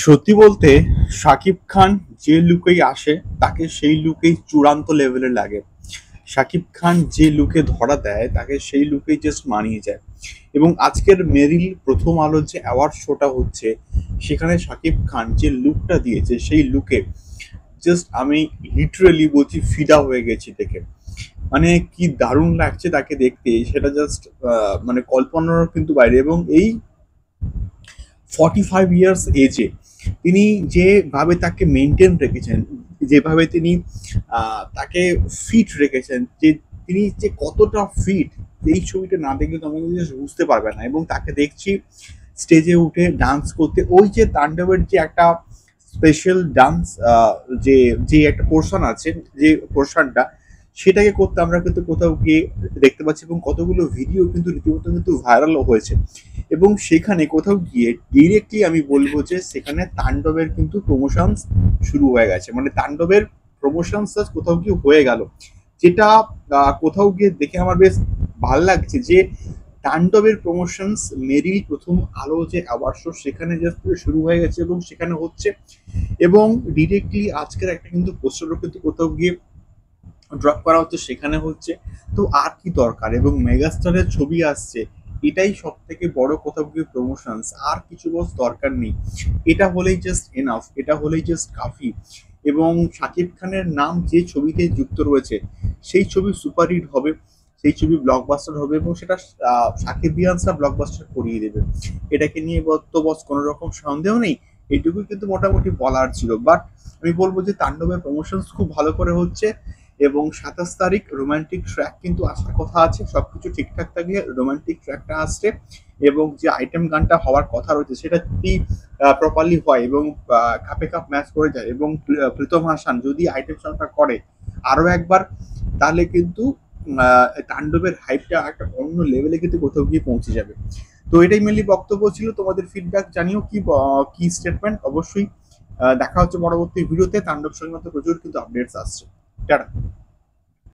সত্যি বলতে শাকিব খান যে লুকেই আসে তাকে সেই লুকেই চূড়ান্ত লেভেলের লাগে। শাকিব খান যে লুকে ধরা দেয় তাকে সেই লুকেই জাস্ট মানিয়ে যায়। এবং আজকের মেরিল প্রথম আলোর যে অ্যাওয়ার্ড শোটা হচ্ছে, সেখানে শাকিব খান যে লুকটা দিয়েছে সেই লুকে জাস্ট আমি লিটারেলি বলছি ফিদা হয়ে গেছি দেখে। মানে কি দারুণ লাগছে তাকে দেখতে, সেটা জাস্ট মানে কল্পনারও কিন্তু বাইরে। এবং এই 45 ইয়ার্স এজে তিনি যেভাবে তাকে মেনটেন রেখেছেন, যেভাবে তিনি তাকে ফিট রেখেছেন, যে তিনি যে কতটা ফিট, এই ছবিটা না দেখলে তোমরা কিন্তু just বুঝতে পারবে না। এবং তাকে দেখছি স্টেজে উঠে ডান্স করতে, ওই যে তাণ্ডবের যে একটা স্পেশাল ডান্স, যে যে একটা পোর্শন আছে, যে পোর্শনটা সেটাকে করতে আমরা কিন্তু কোথাও গিয়ে দেখতে পাচ্ছি। এবং কতগুলো ভিডিও কিন্তু রীতিমতো কিন্তু ভাইরালও হয়েছে। এবং সেখানে কোথাও গিয়ে ডিরেক্টলি আমি বলবো যে সেখানে তাণ্ডবের কিন্তু প্রমোশনস শুরু হয়ে গেছে, মানে তাণ্ডবের প্রমোশনস কোথাও গিয়ে হয়ে গেল, যেটা কোথাও গিয়ে দেখে আমার বেশ ভাল লাগছে যে তাণ্ডবের প্রমোশনস মেরিল প্রথম আলো যে অ্যাওয়ার্ড শো সেখানে জাস্ট শুরু হয়ে গেছে এবং সেখানে হচ্ছে। এবং ডিরেক্টলি আজকের একটা কিন্তু পোস্টারও কিন্তু কোথাও গিয়ে ড্রপ করা হচ্ছে, সেখানে হচ্ছে। তো আর কি দরকার? এবং মেগাস্টারের ছবি আসছে, এটাই সব থেকে বড় কোথাও গিয়ে প্রমোশনস, আর কিছু বস দরকার নেই। এটা হলেই জাস্ট এনাফ, এটা হলেই জাস্ট কাফি। এবং শাকিব খানের নাম যে ছবিতে যুক্ত রয়েছে সেই ছবি সুপারহিট হবে, সেই ছবি ব্লকবাস্টার হবে, এবং সেটা সাকিবিয়ানসরা ব্লকবাস্টার করিয়ে দেবে। এটাকে নিয়ে তো বস কোনো রকম সন্দেহ নেই। এটুকুই কিন্তু মোটামুটি বলার ছিল। বাট আমি বলবো যে তাণ্ডবের প্রমোশনস খুব ভালো করে হচ্ছে। এবং 27 তারিখ রোমান্টিক ট্র্যাক কিন্তু আসার কথা আছে, সবকিছু ঠিকঠাক থাকলে রোমান্টিক ট্র্যাকটা আসছে। এবং যে আইটেম গানটা হওয়ার কথা রয়েছে সেটা যদি প্রপারলি হয় এবং কাপে কাপ ম্যাচ করে যায়, এবং প্রীতম হাসান যদি আইটেম সংটা করে আরো একবার, তাহলে কিন্তু তাণ্ডবের হাইপটা একটা অন্য লেভেলে কিন্তু কোথাও গিয়ে পৌঁছে যাবে। তো এটাই মেনলি বক্তব্য ছিল। তোমাদের ফিডব্যাক জানিও, কি কি স্টেটমেন্ট অবশ্যই। দেখা হচ্ছে পরবর্তী ভিডিওতে। তাণ্ডব সংক্রান্ত প্রচুর কিন্তু আপডেটস আসছে। টাটা।